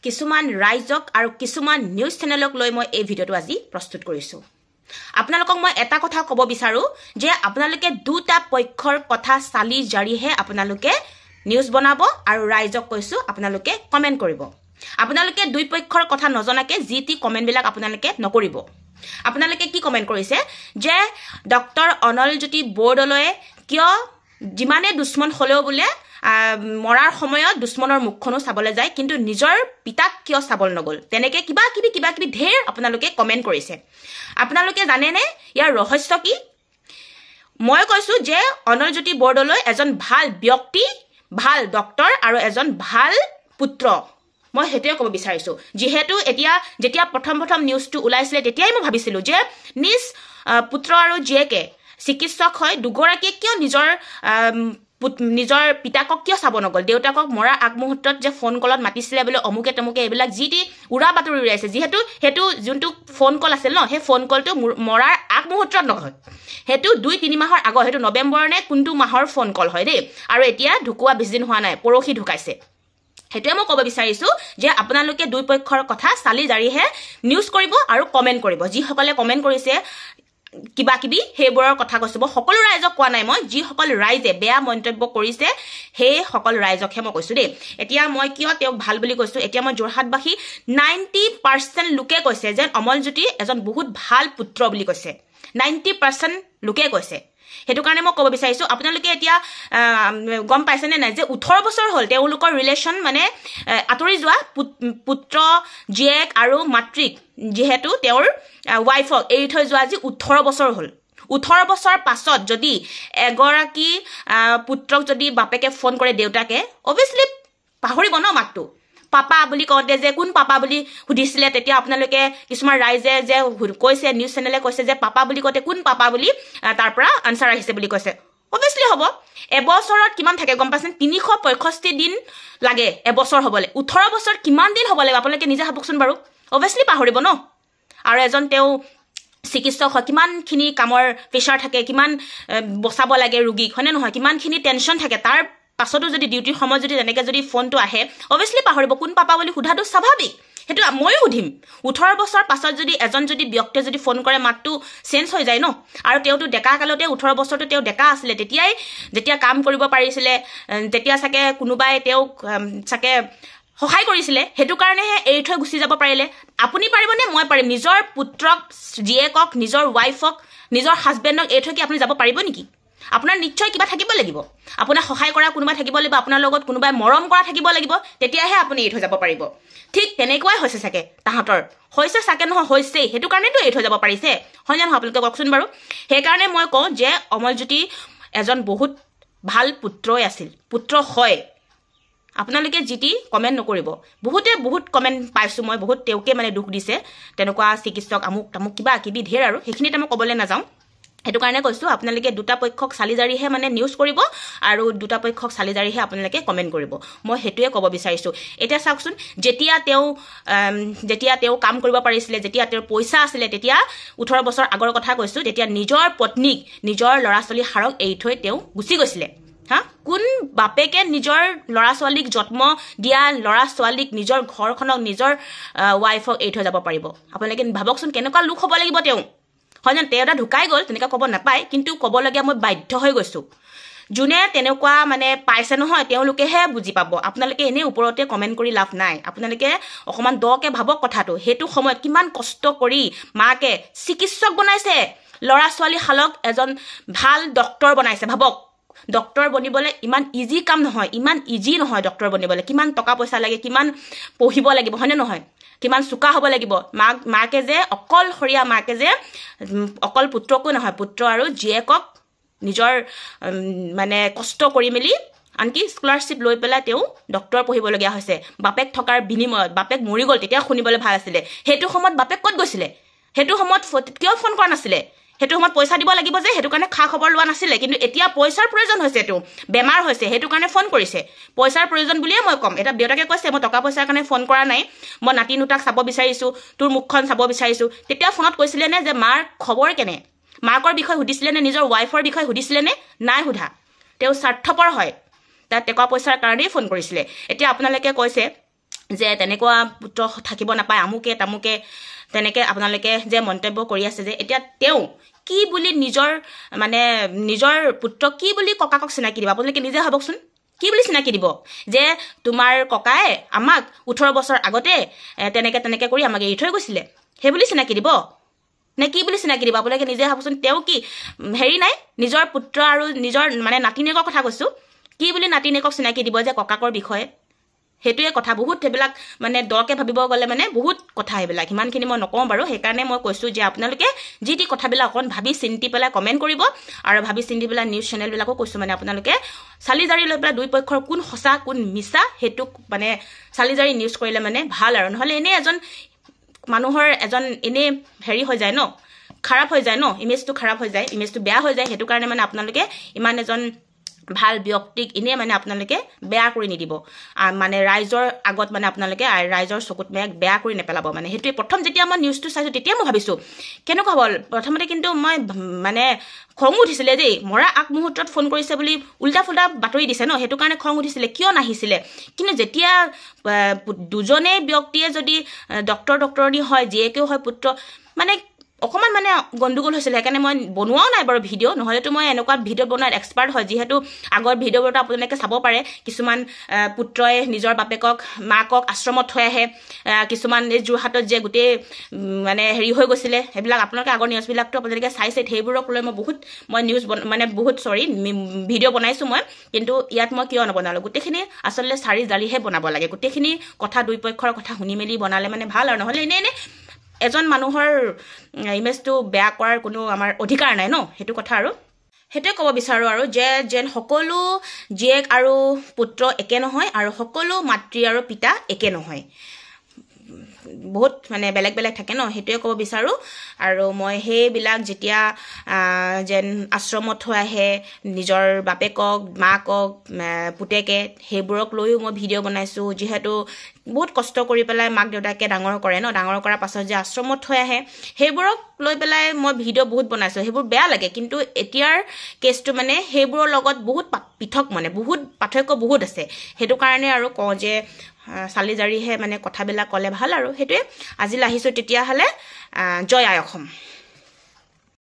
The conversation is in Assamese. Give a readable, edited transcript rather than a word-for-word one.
কিছুমান ৰাইজক আৰু কিছুমান নিউজ চেনেলক লৈ মই এই ভিডিঅ'টো আজি প্ৰস্তুত কৰিছোঁ। আপোনালোকক মই এটা কথা ক'ব বিচাৰোঁ যে আপোনালোকে দুটা পক্ষৰ কথা চালি জাৰিহে আপোনালোকে নিউজ বনাব আৰু ৰাইজক কৈছোঁ আপোনালোকে কমেণ্ট কৰিব। আপোনালোকে দুই পক্ষৰ কথা নজনাকে যি টি কমেণ্টবিলাক আপোনালোকে নকৰিব। আপোনালোকে কি কমেণ্ট কৰিছে যে ডক্টৰ অনলজ্যোতি বৰদলৈ কিয় যিমানে দুশ্মন হ'লেও বোলে মৰাৰ সময়ত দুশ্মনৰ মুখখনো চাবলৈ যায় কিন্তু নিজৰ পিতাক কিয় চাবলৈ নগ'ল, তেনেকৈ কিবা কিবি ঢেৰ আপোনালোকে কমেণ্ট কৰিছে। আপোনালোকে জানেনে ইয়াৰ ৰহস্য কি? মই কৈছোঁ যে অনলজ্যোতি বৰদলৈ এজন ভাল ব্যক্তি, ভাল ডক্টৰ আৰু এজন ভাল পুত্ৰ। মই সেইটোৱে ক'ব বিচাৰিছোঁ। যিহেতু যেতিয়া প্ৰথম নিউজটো ওলাইছিলে তেতিয়াই মই ভাবিছিলোঁ যে নিজ পুত্ৰ আৰু জীয়েকে চিকিৎসক হয়, দুগৰাকীয়ে কিয় নিজৰ পিতাকক কিয় চাব নগ'ল? দেউতাকক মৰাৰ আগমুহূৰ্তত যে ফোন কলত মাতিছিলে বোলে অমুকে তমুকে, এইবিলাক যি টি উৰা বাতৰি উৰাইছে। যিহেতু সেইটো যোনটো ফোন কল আছিল ন, সেই ফোন কলটো মৰাৰ আগমুহূৰ্তত নহয়, সেইটো 2-3 মাহৰ আগৰ, সেইটো নৱেম্বৰ নে কোনটো মাহৰ ফোন কল হয় দেই। আৰু এতিয়া ঢুকুৱা বেছি দিন হোৱা নাই, পৰহি ঢুকাইছে। সেইটোৱে মই ক'ব বিচাৰিছোঁ যে আপোনালোকে দুই পক্ষৰ কথা চালি জাৰিহে নিউজ কৰিব আৰু কমেণ্ট কৰিব। যিসকলে কমেণ্ট কৰিছে কিবা কিবি সেইবোৰৰ কথা কৈছোঁ। মই সকলো ৰাইজক কোৱা নাই, মই যিসকল ৰাইজে বেয়া মন্তব্য কৰিছে সেই সকলো ৰাইজকহে মই কৈছোঁ দেই। এতিয়া মই কিয় তেওঁক ভাল বুলি কৈছোঁ, এতিয়া মই যোৰহাটবাসী 90% লোকে কৈছে যে অমলজ্যোতি এজন বহুত ভাল পুত্ৰ বুলি কৈছে। 90% লোকে কৈছে। সেইটো কাৰণে মই ক'ব বিচাৰিছোঁ আপোনালোকে এতিয়া গম পাইছেনে নাই যে 18 বছৰ হ'ল তেওঁলোকৰ ৰিলেশ্যন, মানে আঁতৰি যোৱা পুত্ৰ জীয়েক আৰু মাতৃক, যিহেতু তেওঁৰ ৱাইফক এৰি থৈ যোৱা আজি 18 বছৰ হ'ল। 18 বছৰ পাছত যদি এগৰাকী পুত্ৰক যদি বাপেকে ফোন কৰে, দেউতাকে অভিয়াছলি পাহৰিব ন মাতটো। পাপা বুলি কওঁতে যে কোন পাপা বুলি সুধিছিলে, তেতিয়া আপোনালোকে কিছুমান ৰাইজে যে কৈছে, নিউজ চেনেলে কৈছে যে পাপা বুলি কওঁতে কোন পাপা বুলি তাৰ পৰা আনচাৰ আহিছে বুলি কৈছে। অভিয়াছলি হ'ব। এবছৰত কিমান থাকে গম পাইছেনে? 365 দিন লাগে এবছৰ হ'বলৈ। 18 বছৰ কিমান দিন হ'ব লাগিব আপোনালোকে নিজে ভাবকচোন বাৰু। অভিয়াছলি পাহৰিব ন। আৰু এজন তেওঁ চিকিৎসক হয়, কিমানখিনি কামৰ প্ৰেছাৰ থাকে, কিমান বচাব লাগে ৰোগীক, হয়নে নহয়, কিমানখিনি টেনশ্যন থাকে। তাৰ পাছতো যদি ডিউটিৰ সময়ত যদি তেনেকৈ যদি ফোনটো আহে, অভিয়াছলি পাহৰিব। কোন পাপা বুলি সোধাটো স্বাভাৱিক, সেইটো ময়ো সুধিম। 18 বছৰ পাছত যদি এজন ব্যক্তিয়ে যদি ফোন কৰে, মাতটো চেঞ্জ হৈ যায় ন। আৰু তেওঁতো ডেকা কালতে 18 বছৰতো তেওঁ ডেকা আছিলে, যেতিয়া কাম কৰিব পাৰিছিলে, তেতিয়া চাগে কোনোবাই তেওঁক চাগে সহায় কৰিছিলে, সেইটো কাৰণেহে এৰি থৈ গুচি যাব পাৰিলে। আপুনি পাৰিবনে? মই পাৰিম। নিজৰ পুত্ৰক, জীয়েকক, নিজৰ ৱাইফক, নিজৰ হাজবেণ্ডক এৰি থৈ কি আপুনি যাব পাৰিব নেকি? আপোনাৰ নিশ্চয় কিবা থাকিব লাগিব, আপোনাক সহায় কৰা কোনোবা থাকিব লাগিব, আপোনাৰ লগত কোনোবাই মৰম কৰা থাকিব লাগিব, তেতিয়াহে আপুনি এৰি থৈ যাব পাৰিব। ঠিক তেনেকুৱাই হৈছে চাগে তাহাঁতৰ, হৈছে চাগে নহয়, হৈছেই, সেইটো কাৰণেতো এৰি থৈ যাব পাৰিছে, হয় নে নহয় আপোনালোকে কওকচোন বাৰু। সেইকাৰণে মই কওঁ যে অমলজ্যোতি এজন বহুত ভাল পুত্ৰই আছিল, পুত্ৰ হয়। আপোনালোকে যি টি কমেণ্ট নকৰিব। বহুত কমেণ্ট পাইছোঁ মই, বহুত তেওঁকে মানে দুখ দিছে, তেনেকুৱা চিকিৎসক আমুক তামুক কিবা কিবি ঢেৰ, আৰু সেইখিনিতে মই ক'বলৈ নাযাওঁ। সেইটো কাৰণে কৈছোঁ আপোনালোকে দুটা পক্ষক চালি জাৰিহে মানে নিউজ কৰিব আৰু দুটা পক্ষক চালি জাৰিহে আপোনালোকে কমেণ্ট কৰিব। মই সেইটোৱে ক'ব বিচাৰিছোঁ। এতিয়া চাওকচোন, যেতিয়া তেওঁ কাম কৰিব পাৰিছিলে, যেতিয়া তেওঁৰ পইচা আছিলে, তেতিয়া 18 বছৰ আগৰ কথা কৈছোঁ, তেতিয়া নিজৰ পত্নীক, নিজৰ ল'ৰা ছোৱালী হাৰক এৰি থৈ তেওঁ গুচি গৈছিলে। কোন বাপেকে নিজৰ ল'ৰা ছোৱালীক জন্ম দিয়া ল'ৰা ছোৱালীক, নিজৰ ঘৰখনক, নিজৰ ৱাইফক এৰি থৈ যাব পাৰিব? আপোনালোকে ভাবকচোন কেনেকুৱা লোক হ'ব লাগিব তেওঁ, হয় জানো? তেওঁ এটা ঢুকাই গ'ল, তেনেকৈ ক'ব নাপায়, কিন্তু ক'বলগীয়া মই বাধ্য হৈ গৈছোঁ। যোনে তেনেকুৱা মানে পাইছে নহয়, তেওঁলোকেহে বুজি পাব। আপোনালোকে এনেই ওপৰতে কমেণ্ট কৰি লাভ নাই। আপোনালোকে অকণমান দকৈ ভাবক কথাটো। সেইটো সময়ত কিমান কষ্ট কৰি মাকে চিকিৎসক বনাইছে, ল'ৰা ছোৱালী হালক এজন ভাল ডক্তৰ বনাইছে। ভাবক, ডক্তৰ বনিবলৈ ইমান ইজি কাম নহয়, ইমান ইজি নহয় ডক্তৰ বনিবলৈ। কিমান টকা পইচা লাগে, কিমান পঢ়িব লাগিব, হয়নে নহয়, কিমান চোকা হ'ব লাগিব। মাকে যে অকলশৰীয়া, মাকে যে অকল পুত্ৰকো নহয়, পুত্ৰ আৰু জীয়েকক নিজৰ মানে কষ্ট কৰি মেলি, আনকি স্কলাৰশ্বিপ লৈ পেলাই তেওঁ ডক্তৰ পঢ়িবলগীয়া হৈছে। বাপেক থকাৰ বিনিময়ত, বাপেক মৰি গ'ল, তেতিয়া শুনিবলৈ ভাল আছিলে। সেইটো সময়ত বাপেক ক'ত গৈছিলে? সেইটো সময়ত কিয় ফোন কৰা নাছিলে? সেইটো সময়ত পইচা দিব লাগিব যে, সেইটো কাৰণে খা খবৰ লোৱা নাছিলে। কিন্তু এতিয়া পইচাৰ প্ৰয়োজন হৈছে, তেওঁ বেমাৰ হৈছে, সেইটো কাৰণে ফোন কৰিছে। পইচাৰ প্ৰয়োজন বুলিয়ে মই ক'ম। এটা দেউতাকে কৈছে মই টকা পইচাৰ কাৰণে ফোন কৰা নাই, মই নাতি নুতাক চাব বিচাৰিছোঁ, তোৰ মুখখন চাব বিচাৰিছোঁ। তেতিয়া ফোনত কৈছিলে নে যে মাৰ খবৰ কেনে, মাকৰ বিষয়ে সুধিছিলে নে, নিজৰ ৱাইফৰ বিষয়ে সুধিছিলে নে? নাই সোধা। তেওঁ স্বাৰ্থপৰ হয়, তাত টকা পইচাৰ কাৰণেই ফোন কৰিছিলে। এতিয়া আপোনালোকে কৈছে যে তেনেকুৱা পুত্ৰ থাকিব নাপায় আমুকে তামুকে তেনেকৈ আপোনালোকে যে মন্তব্য কৰি আছে যে এতিয়া তেওঁ কি বুলি নিজৰ পুত্ৰক কি বুলি ককাকক চিনাকি দিব আপোনালোকে নিজে ভাবকচোন কি বুলি চিনাকি দিব যে তোমাৰ ককাই আমাক 18 বছৰ আগতে তেনেকৈ কৰি আমাক এৰি থৈ গৈছিলে সেই বুলি চিনাকি দিব নে কি বুলি চিনাকি দিব আপোনালোকে নিজে ভাবকচোন তেওঁ কি হেৰি নাই নিজৰ পুত্ৰ আৰু নিজৰ নাতিনীয়েকৰ কথা কৈছোঁ কি বুলি নাতিনীয়েকক চিনাকি দিব যে ককাকৰ বিষয়ে সেইটোৱে কথা বহুত সেইবিলাক দকে ভাবিব গ'লে বহুত কথা এইবিলাক ইমানখিনি মই নকওঁ বাৰু সেইকাৰণে মই কৈছোঁ যে আপোনালোকে যি টি কথাবিলাক অকণ ভাবি চিন্তি পেলাই কমেণ্ট কৰিব আৰু ভাবি চিন্তি পেলাই নিউজ চেনেলবিলাকো কৈছোঁ আপোনালোকে চালি জাৰি লৈ পেলাই দুই পক্ষৰ কোন সঁচা কোন মিছা সেইটোক চালি জাৰি নিউজ কৰিলে ভাল আৰু নহ'লে এনেই মানুহৰ এনে হেৰি হৈ যায় ন খাৰাপ হৈ যায় ন ইমেজটো খাৰাপ হৈ যায় ইমেজটো বেয়া হৈ যায় সেইটো কাৰণে আপোনালোকে ইমান এজন ভাল ব্যক্তিক এনেই আপোনালোকে বেয়া কৰি নিদিব ৰাইজৰ আগত আপোনালোকে ৰাইজৰ চকুত বেয়া কৰি নেপেলাব সেইটোৱে প্ৰথম যেতিয়া মই নিউজটো চাইছোঁ তেতিয়া মই ভাবিছোঁ কেনেকুৱা হ'ল প্ৰথমতে কিন্তু মই খং উঠিছিলে দেই মৰা আগমুহূৰ্তত ফোন কৰিছে বুলি উল্টা ফুল্টা বাতৰি দিছে ন সেইটো কাৰণে খং উঠিছিলে কিয় নাহিছিলে কিন্তু যেতিয়া দুজনেই ব্যক্তিয়ে যদি ডক্টৰনী হয় জীয়েকেও হয় পুত্ৰ অকণমান গণ্ডগোল হৈছিলে সেইকাৰণে মই বনোৱাও নাই বাৰু ভিডিঅ' নহ'লেতো মই এনেকুৱা ভিডিঅ' বনোৱাত এক্সপাৰ্ট হয় যিহেতু আগৰ ভিডিঅ'বোৰতো আপোনালোকে চাব পাৰে কিছুমান পুত্ৰই নিজৰ বাপেকক মাকক আশ্ৰমত থৈ আহে কিছুমান এই যোৰহাটত যে গোটেই হেৰি হৈ গৈছিলে সেইবিলাক আপোনালোকে আগৰ নিউজবিলাকতো আপোনালোকে চাইছে সেইবোৰক লৈ মই নিউজ বহুত ভিডিঅ' বনাইছোঁ মই কিন্তু ইয়াত মই কিয় নবনালোঁ গোটেইখিনি আচলতে চাৰি জাৰিহে বনাব লাগে গোটেইখিনি কথা দুই পক্ষৰ কথা শুনি মেলি বনালে ভাল আৰু নহ'লে এনেই এজন মানুহৰ ইমেজটো বেয়া কৰাৰ কোনো আমাৰ অধিকাৰ নাই ন সেইটো কথা আৰু সেইটোৱে ক'ব বিচাৰোঁ আৰু যেন সকলো জীয়েক আৰু পুত্ৰ একে নহয় আৰু সকলো মাতৃ আৰু পিতা একে নহয় বহুত বেলেগ বেলেগ থাকে ন সেইটোৱে ক'ব বিচাৰোঁ আৰু মই সেইবিলাক যেতিয়া যেন আশ্ৰমত থৈ আহে নিজৰ বাপেকক মাকক পুতেকে সেইবোৰক লৈও মই ভিডিঅ' বনাইছোঁ যিহেতু বহুত কষ্ট কৰি পেলাই মাক দেউতাকে ডাঙৰ কৰে ন ডাঙৰ কৰাৰ পাছত যে আশ্ৰমত থৈ আহে সেইবোৰক লৈ পেলাই মই ভিডিঅ' বহুত বনাইছোঁ সেইবোৰ বেয়া লাগে কিন্তু এতিয়াৰ কেছটো সেইবোৰৰ লগত বহুত পৃথক বহুত পাৰ্থক্য বহুত আছে সেইটো কাৰণে আৰু কওঁ যে চালি জাৰিহে কথাবিলাক ক'লে ভাল আৰু সেইটোৱে আজিলৈ আহিছোঁ তেতিয়াহ'লে জয় আই অসম।